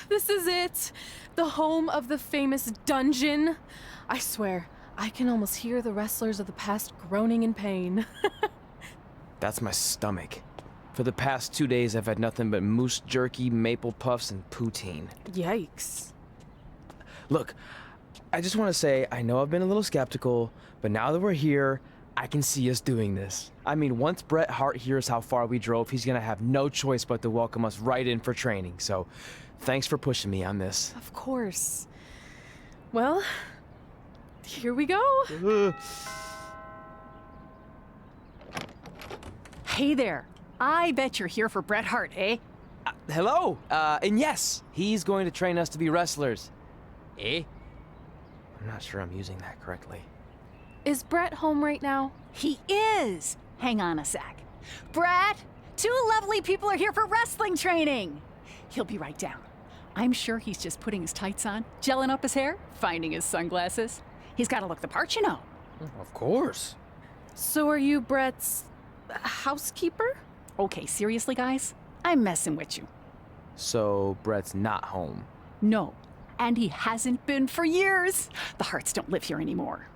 This is it. The home of the famous dungeon. I swear, I can almost hear the wrestlers of the past groaning in pain. That's my stomach. For the past 2 days, I've had nothing but moose jerky, maple puffs, and poutine. Yikes. Look, I just want to say, I know I've been a little skeptical, but now that we're here, I can see us doing this. I mean, once Bret Hart hears how far we drove, he's gonna have no choice but to welcome us right in for training. So, thanks for pushing me on this. Of course. Well, here we go. Hey there. I bet you're here for Bret Hart, eh? Hello, and yes, he's going to train us to be wrestlers. Eh? I'm not sure I'm using that correctly. Is Bret home right now? He is. Hang on a sec. Bret, two lovely people are here for wrestling training. He'll be right down. I'm sure he's just putting his tights on, gelling up his hair, finding his sunglasses. He's got to look the part, you know. Of course. So are you Bret's housekeeper? Okay, seriously, guys? I'm messing with you. So, Bret's not home. No, and he hasn't been for years. The Harts don't live here anymore.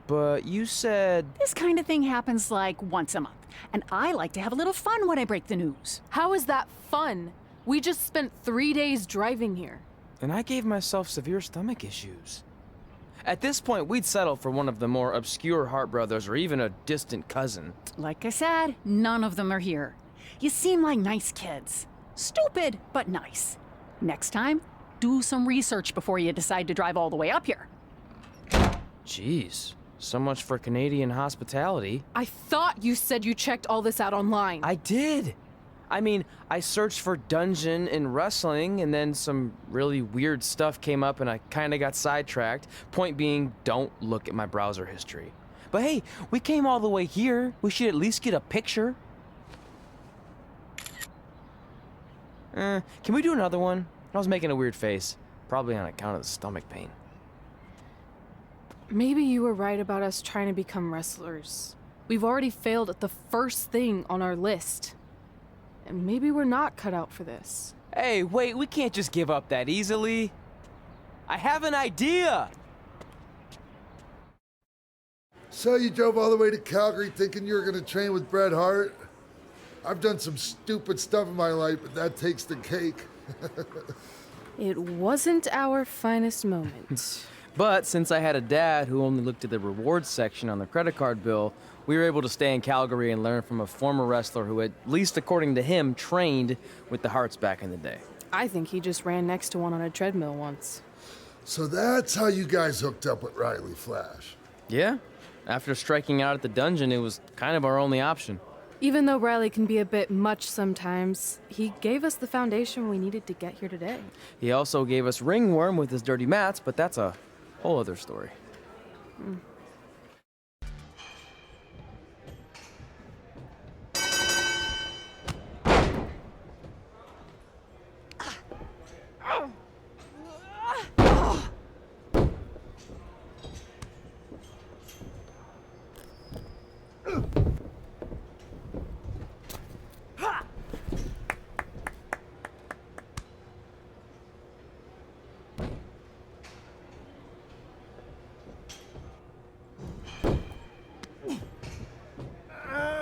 But you said... This kind of thing happens like once a month, and I like to have a little fun when I break the news. How is that fun? We just spent 3 days driving here. And I gave myself severe stomach issues. At this point, we'd settle for one of the more obscure Hart brothers or even a distant cousin. Like I said, none of them are here. You seem like nice kids. Stupid, but nice. Next time, do some research before you decide to drive all the way up here. Jeez, so much for Canadian hospitality. I thought you said you checked all this out online. I did. I mean, I searched for dungeon in wrestling, and then some really weird stuff came up and I kinda got sidetracked. Point being, don't look at my browser history. But hey, we came all the way here. We should at least get a picture. Can we do another one? I was making a weird face. Probably on account of the stomach pain. Maybe you were right about us trying to become wrestlers. We've already failed at the first thing on our list. And maybe we're not cut out for this. Hey, wait, we can't just give up that easily. I have an idea! So you drove all the way to Calgary thinking you were going to train with Bret Hart? I've done some stupid stuff in my life, but that takes the cake. It wasn't our finest moment. But since I had a dad who only looked at the rewards section on the credit card bill, we were able to stay in Calgary and learn from a former wrestler who, at least according to him, trained with the Harts back in the day. I think he just ran next to one on a treadmill once. So that's how you guys hooked up with Riley Flash. Yeah. After striking out at the dungeon, it was kind of our only option. Even though Riley can be a bit much sometimes, he gave us the foundation we needed to get here today. He also gave us ringworm with his dirty mats, but that's a whole other story.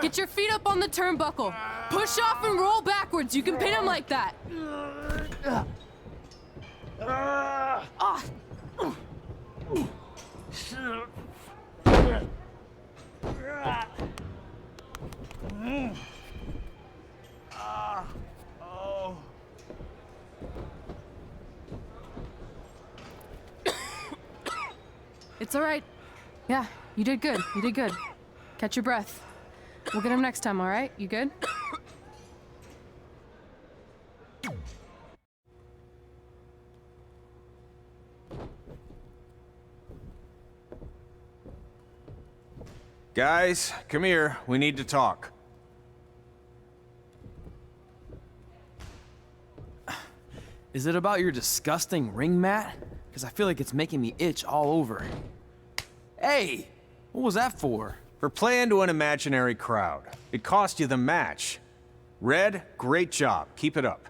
Get your feet up on the turnbuckle. Push off and roll backwards. You can pin him like that. It's all right. Yeah, you did good. You did good. Catch your breath. We'll get him next time, all right? You good? Guys, come here. We need to talk. Is it about your disgusting ring mat? Because I feel like it's making me itch all over. Hey! What was that for? For playing to an imaginary crowd. It cost you the match. Red, great job. Keep it up.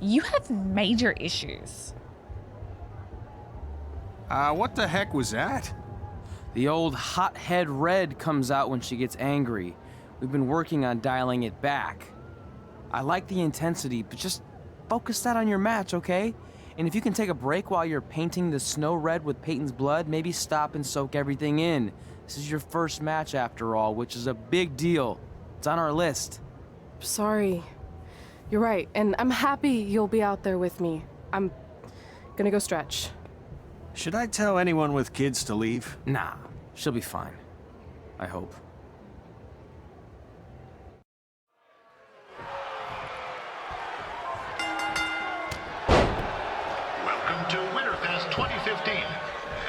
You have major issues. What the heck was that? The old hothead Red comes out when she gets angry. We've been working on dialing it back. I like the intensity, but just focus that on your match, okay? And if you can take a break while you're painting the snow red with Peyton's blood, maybe stop and soak everything in. This is your first match after all, which is a big deal. It's on our list. Sorry. You're right, and I'm happy you'll be out there with me. I'm gonna go stretch. Should I tell anyone with kids to leave? Nah, she'll be fine. I hope. Welcome to Winterfest 2015.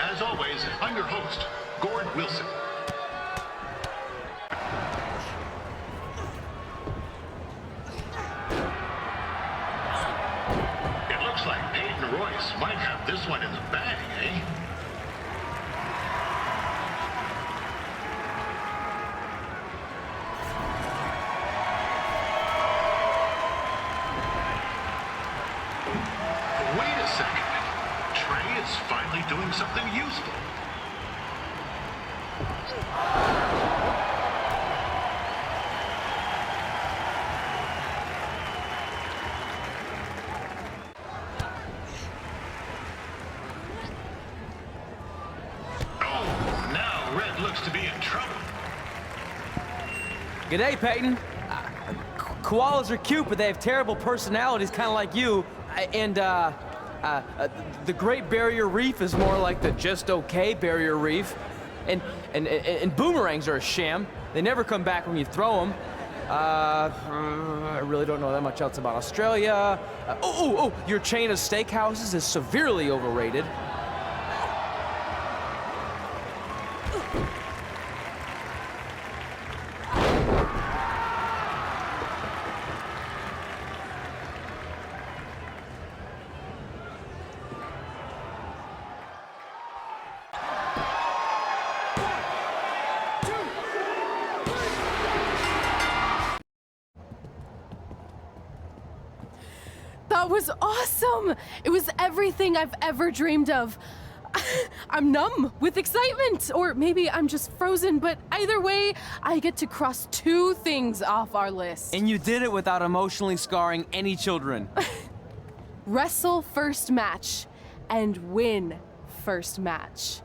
As always, I'm your host, Gord Wilson. It looks like Peyton Royce might have this one in the bag, eh? Wait a second. Trey is finally doing something useful. Oh, now Red looks to be in trouble. G'day, Peyton. Koalas are cute, but they have terrible personalities, kind of like you. The Great Barrier Reef is more like the just okay Barrier Reef. And boomerangs are a sham. They never come back when you throw them. I really don't know that much else about Australia. Your chain of steakhouses is severely overrated. That was awesome! It was everything I've ever dreamed of. I'm numb with excitement, or maybe I'm just frozen, but either way, I get to cross 2 things off our list. And you did it without emotionally scarring any children. Wrestle first match and win first match.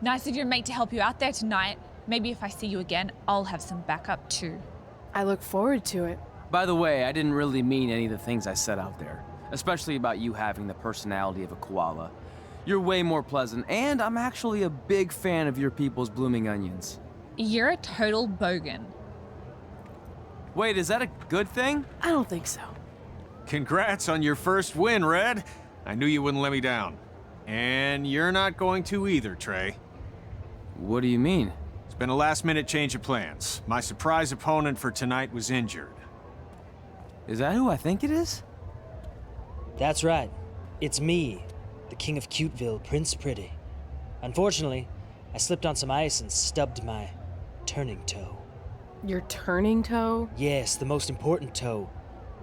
Nice of your mate to help you out there tonight. Maybe if I see you again, I'll have some backup too. I look forward to it. By the way, I didn't really mean any of the things I said out there, especially about you having the personality of a koala. You're way more pleasant, and I'm actually a big fan of your people's blooming onions. You're a total bogan. Wait, is that a good thing? I don't think so. Congrats on your first win, Red. I knew you wouldn't let me down. And you're not going to either, Trey. What do you mean? It's been a last-minute change of plans. My surprise opponent for tonight was injured. Is that who I think it is? That's right. It's me, the King of Cuteville, Prince Pretty. Unfortunately, I slipped on some ice and stubbed my turning toe. Your turning toe? Yes, the most important toe.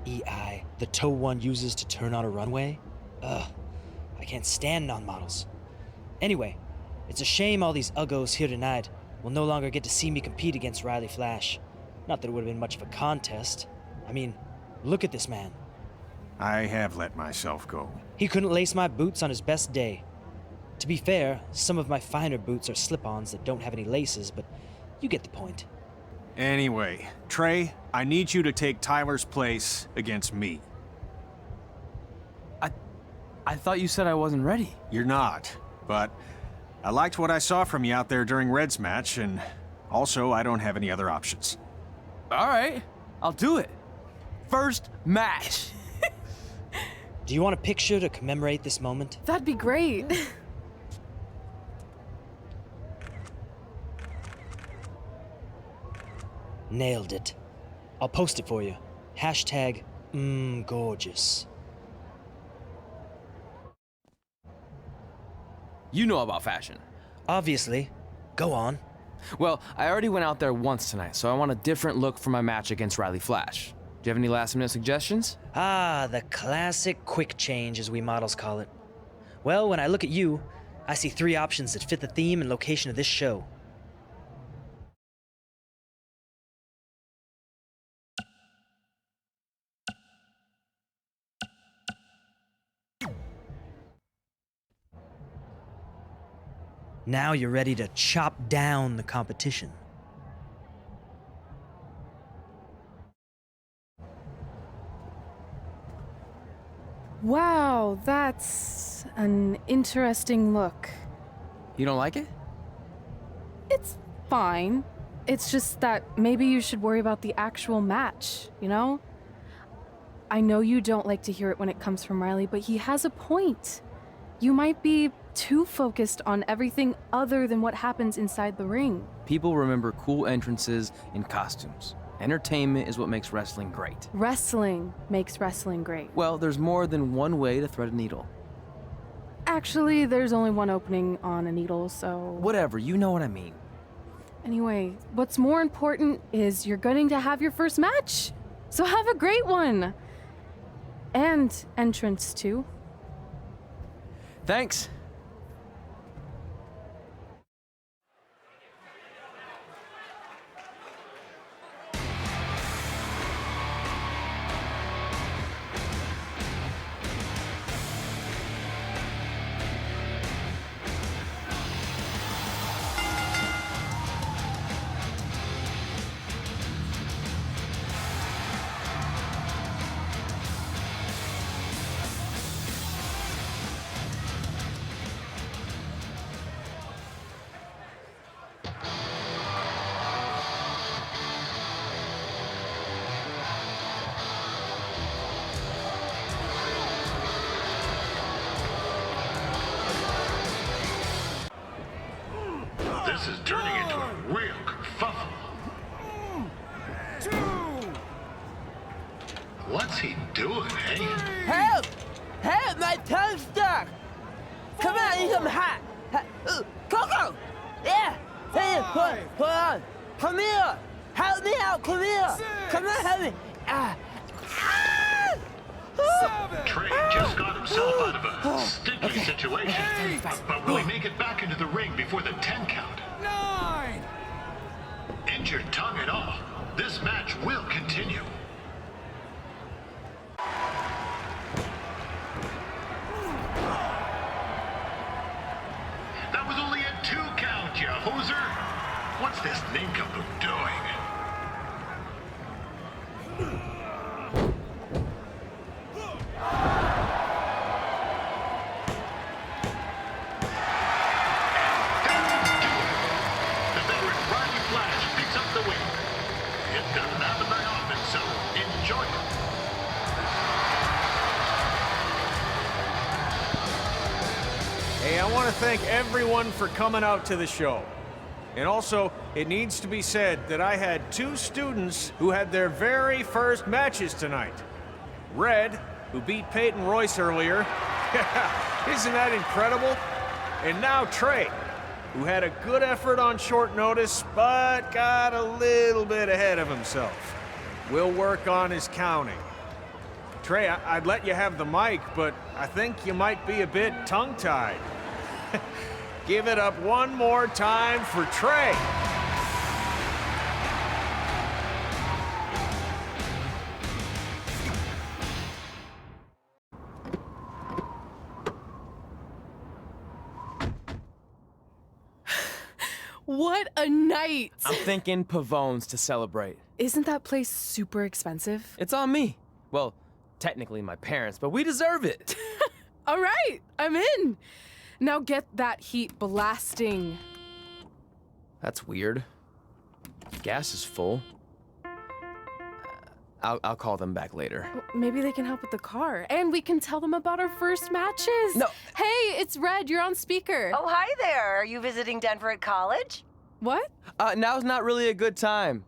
EI, the toe one uses to turn on a runway. Ugh, I can't stand non-models. Anyway, it's a shame all these uggos here tonight will no longer get to see me compete against Riley Flash. Not that it would have been much of a contest. I mean, look at this man. I have let myself go. He couldn't lace my boots on his best day. To be fair, some of my finer boots are slip-ons that don't have any laces, but you get the point. Anyway, Trey, I need you to take Tyler's place against me. I thought you said I wasn't ready. You're not, but I liked what I saw from you out there during Red's match, and also I don't have any other options. All right, I'll do it. First match. Do you want a picture to commemorate this moment? That'd be great. Nailed it. I'll post it for you. Hashtag gorgeous. You know about fashion. Obviously. Go on. Well, I already went out there once tonight, so I want a different look for my match against Riley Flash. you have any last-minute suggestions? Ah, the classic quick change, as we models call it. Well, when I look at you, I see 3 options that fit the theme and location of this show. Now you're ready to chop down the competition. Wow, that's an interesting look. You don't like it? It's fine. It's just that maybe you should worry about the actual match, you know? I know you don't like to hear it when it comes from Riley, but he has a point. You might be too focused on everything other than what happens inside the ring. People remember cool entrances and costumes. Entertainment is what makes wrestling great. Wrestling makes wrestling great. Well, there's more than one way to thread a needle. Actually, there's only one opening on a needle, so... Whatever, you know what I mean. Anyway, what's more important is you're going to have your first match. So have a great one. And entrance, too. Thanks. This is turning into a real kerfuffle. What's he doing, eh? Help! Help! My tongue's stuck! Come on, eat some hot! Coco! Yeah! Hey, hold on! Come here! Help me out! Come here! Come on, help me! Trey just got himself out of a sticky situation. But will he make it back into the ring before the 10 count? 9! Injured tongue and all, this match will continue. That was only a 2 count, you hoser. What's this nincompoop doing? Hey, I want to thank everyone for coming out to the show. And also, it needs to be said that I had 2 students who had their very first matches tonight. Red, who beat Peyton Royce earlier. Isn't that incredible? And now Trey, who had a good effort on short notice, but got a little bit ahead of himself. We'll work on his counting. Trey, I'd let you have the mic, but I think you might be a bit tongue-tied. Give it up one more time for Trey. What a night! I'm thinking Pavone's to celebrate. Isn't that place super expensive? It's on me. Well, technically my parents, but we deserve it. All right, I'm in. Now get that heat blasting. That's weird. Gas is full. I'll call them back later. Maybe they can help with the car. And we can tell them about our first matches. No. Hey, it's Red. You're on speaker. Oh, hi there. Are you visiting Denver at college? What? Now's not really a good time.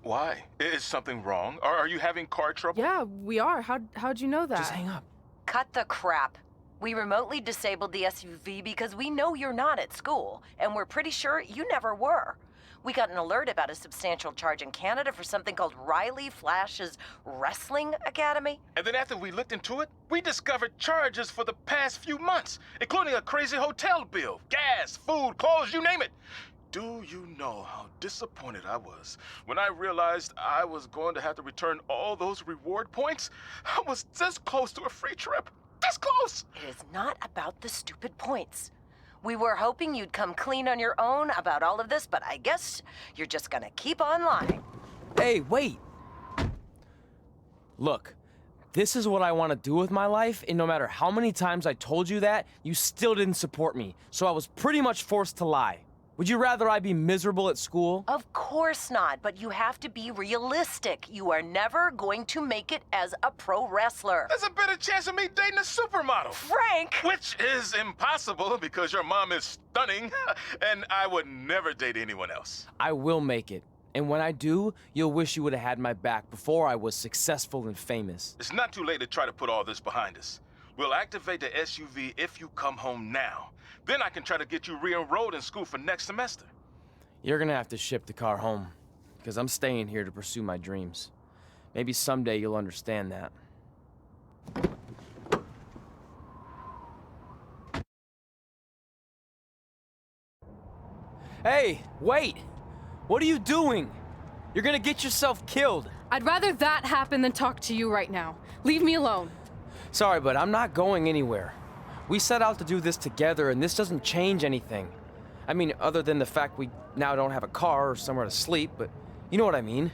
Why? Is something wrong? Are you having car trouble? Yeah, we are. How'd you know that? Just hang up. Cut the crap. We remotely disabled the SUV because we know you're not at school, and we're pretty sure you never were. We got an alert about a substantial charge in Canada for something called Riley Flash's Wrestling Academy. And then after we looked into it, we discovered charges for the past few months, including a crazy hotel bill, gas, food, clothes, you name it. Do you know how disappointed I was when I realized I was going to have to return all those reward points? I was this close to a free trip. This close! It is not about the stupid points. We were hoping you'd come clean on your own about all of this, but I guess you're just gonna keep on lying. Hey, wait! Look, this is what I want to do with my life, and no matter how many times I told you that, you still didn't support me, so I was pretty much forced to lie. Would you rather I be miserable at school? Of course not, but you have to be realistic. You are never going to make it as a pro wrestler. There's a better chance of me dating a supermodel. Frank! Which is impossible because your mom is stunning, and I would never date anyone else. I will make it. And when I do, you'll wish you would have had my back before I was successful and famous. It's not too late to try to put all this behind us. We'll activate the SUV if you come home now. Then I can try to get you re-enrolled in school for next semester. You're gonna have to ship the car home, because I'm staying here to pursue my dreams. Maybe someday you'll understand that. Hey, wait! What are you doing? You're gonna get yourself killed. I'd rather that happen than talk to you right now. Leave me alone. Sorry, but I'm not going anywhere. We set out to do this together, and this doesn't change anything. I mean, other than the fact we now don't have a car or somewhere to sleep, but you know what I mean.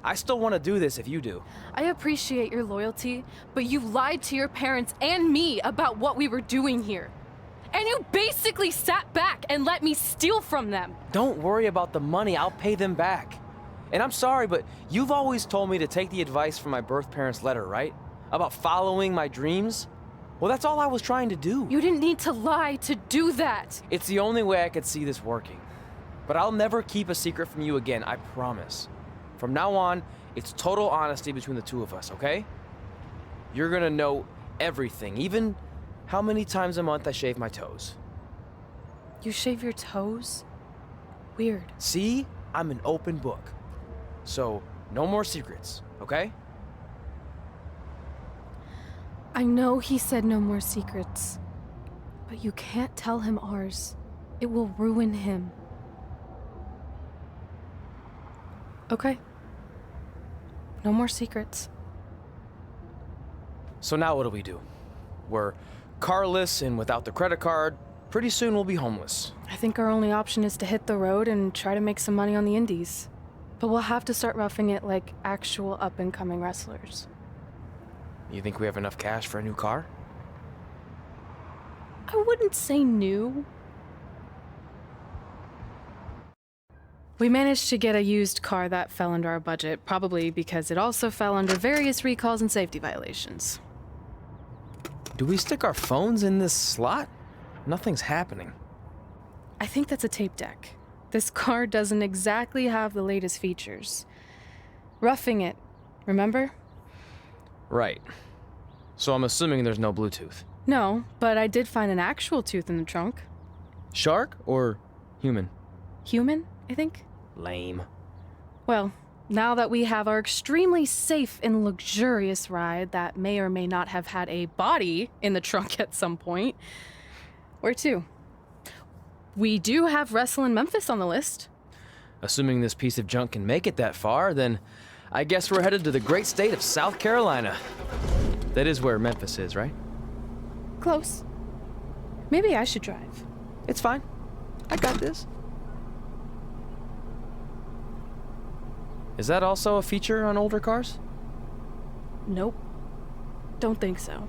I still want to do this if you do. I appreciate your loyalty, but you lied to your parents and me about what we were doing here. And you basically sat back and let me steal from them. Don't worry about the money, I'll pay them back. And I'm sorry, but you've always told me to take the advice from my birth parents' letter, right? About following my dreams? Well, that's all I was trying to do. You didn't need to lie to do that. It's the only way I could see this working. But I'll never keep a secret from you again, I promise. From now on, it's total honesty between the two of us, okay? You're gonna know everything, even how many times a month I shave my toes. You shave your toes? Weird. See? I'm an open book. So, no more secrets, okay? I know he said no more secrets, but you can't tell him ours. It will ruin him. Okay. No more secrets. So now what do? We're carless and without the credit card. Pretty soon we'll be homeless. I think our only option is to hit the road and try to make some money on the indies. But we'll have to start roughing it like actual up-and-coming wrestlers. You think we have enough cash for a new car? I wouldn't say new. We managed to get a used car that fell under our budget, probably because it also fell under various recalls and safety violations. Do we stick our phones in this slot? Nothing's happening. I think that's a tape deck. This car doesn't exactly have the latest features. Roughing it, remember? Right. So I'm assuming there's no Bluetooth. No, but I did find an actual tooth in the trunk. Shark or human? Human, I think. Lame. Well, now that we have our extremely safe and luxurious ride that may or may not have had a body in the trunk at some point, where to? We do have Wrestle in Memphis on the list. Assuming this piece of junk can make it that far, then I guess we're headed to the great state of South Carolina. That is where Memphis is, right? Close. Maybe I should drive. It's fine. I got this. Is that also a feature on older cars? Nope. Don't think so.